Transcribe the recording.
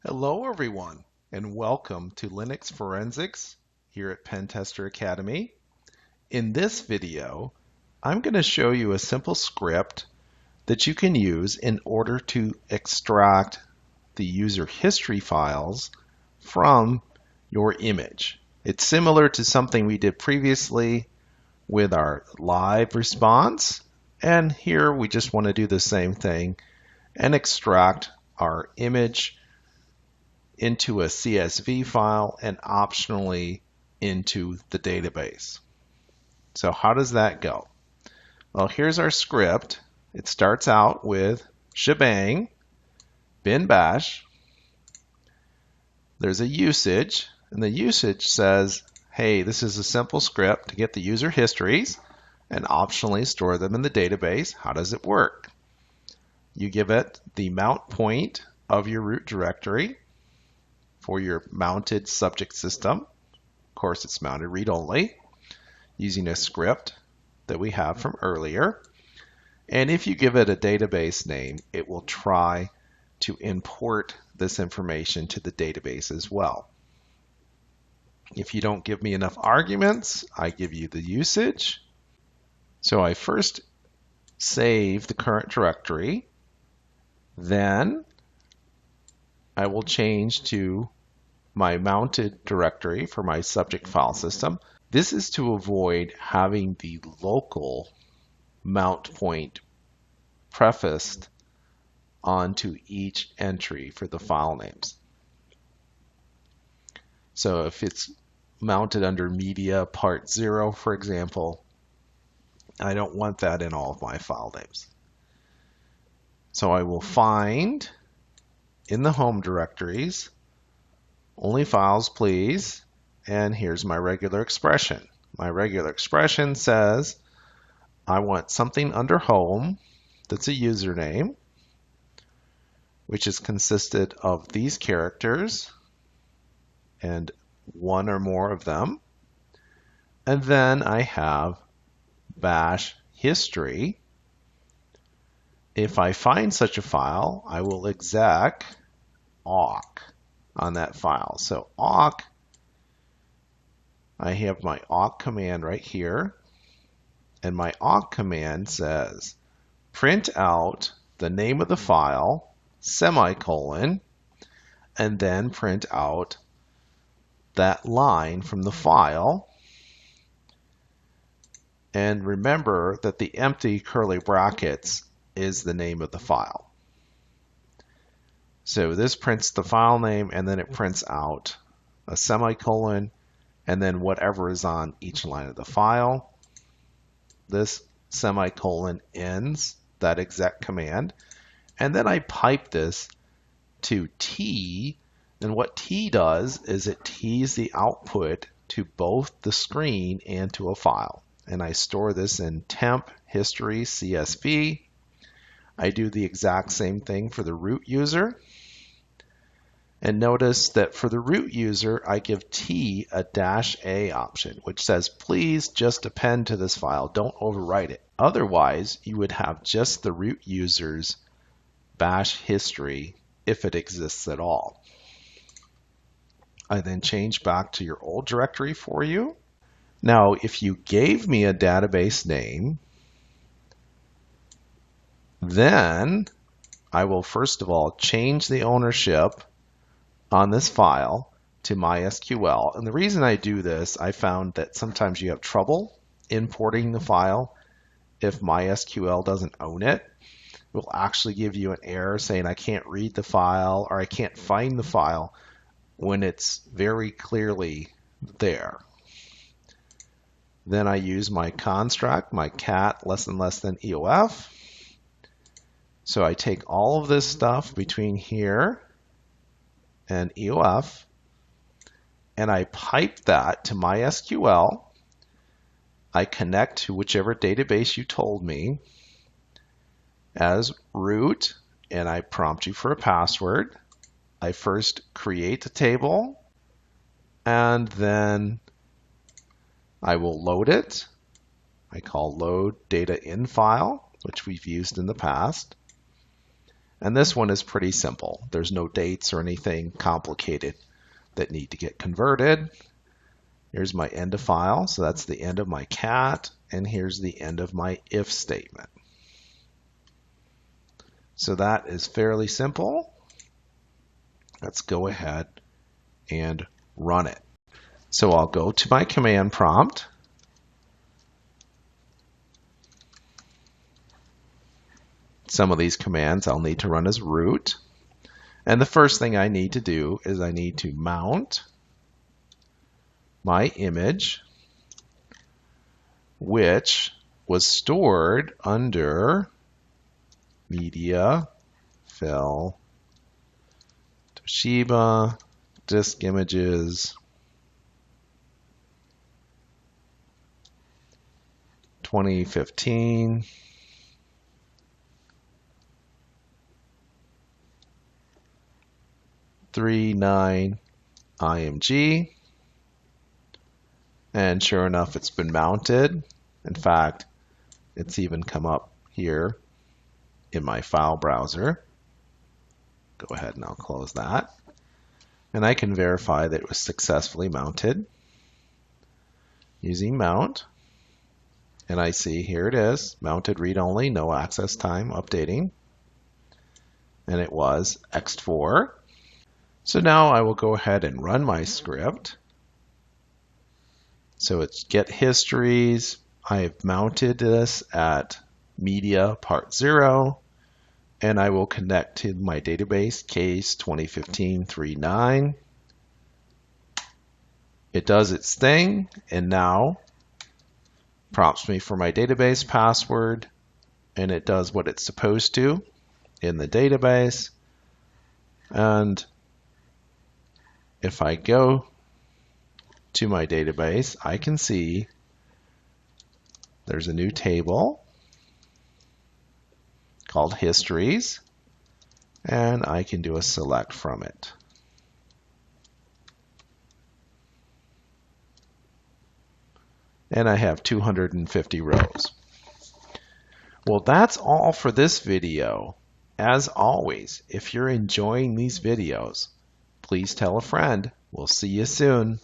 Hello everyone, and welcome to Linux Forensics here at Pen Tester Academy. In this video, I'm going to show you a simple script that you can use in order to extract the user history files from your image. It's similar to something we did previously with our live response, and here we just want to do the same thing and extract our image into a CSV file and optionally into the database. So how does that go? Well, here's our script. It starts out with shebang, bin bash. There's a usage, and the usage says, hey, this is a simple script to get the user histories and optionally store them in the database. How does it work? You give it the mount point of your root directory for your mounted subject system. Of course, it's mounted read-only using a script that we have from earlier. And if you give it a database name, it will try to import this information to the database as well. If you don't give me enough arguments, I give you the usage. So I first save the current directory. Then I will change to my mounted directory for my subject file system. This is to avoid having the local mount point prefaced onto each entry for the file names. So if it's mounted under media part 0, for example, I don't want that in all of my file names. So I will find in the home directories only files, please. And here's my regular expression. My regular expression says I want something under home that's a username, which is consisted of these characters and one or more of them. And then I have bash history. If I find such a file, I will exec awk on that file. So awk, I have my awk command right here, and my awk command says print out the name of the file, semicolon, and then print out that line from the file. And remember that the empty curly brackets is the name of the file. So this prints the file name, and then it prints out a semicolon, and then whatever is on each line of the file. This semicolon ends that exec command. And then I pipe this to T, and what T does is it T's the output to both the screen and to a file. And I store this in temp history CSV. I do the exact same thing for the root user. And notice that for the root user, I give T a -A option, which says, please just append to this file. Don't overwrite it. Otherwise, you would have just the root user's bash history if it exists at all. I then change back to your old directory for you. Now, if you gave me a database name, then I will first of all change the ownership on this file to MySQL. And the reason I do this, I found that sometimes you have trouble importing the file if MySQL doesn't own it. It will actually give you an error saying I can't read the file or I can't find the file when it's very clearly there. Then I use my construct, my cat less than EOF. So I take all of this stuff between here and EOF, and I pipe that to MySQL. I connect to whichever database you told me as root, and I prompt you for a password. I first create a table, and then I will load it. I call load data in file, which we've used in the past. And this one is pretty simple. There's no dates or anything complicated that need to get converted. Here's my end of file, so that's the end of my cat, and here's the end of my if statement. So that is fairly simple. Let's go ahead and run it. So I'll go to my command prompt. Some of these commands I'll need to run as root. And the first thing I need to do is I need to mount my image, which was stored under Media, Fill, Toshiba, Disk Images, 2015, .39 IMG, and sure enough, it's been mounted. In fact, it's even come up here in my file browser. Go ahead and I'll close that. And I can verify that it was successfully mounted using mount. And I see here it is, mounted read-only, no access time, updating. And it was ext4. So now I will go ahead and run my script. So it's get histories. I've mounted this at media part 0, and I will connect to my database case 2015-39. It does its thing, and now prompts me for my database password, and it does what it's supposed to in the database. And if I go to my database, I can see there's a new table called histories, and I can do a select from it. And I have 250 rows. Well, that's all for this video. As always, if you're enjoying these videos, please tell a friend. We'll see you soon.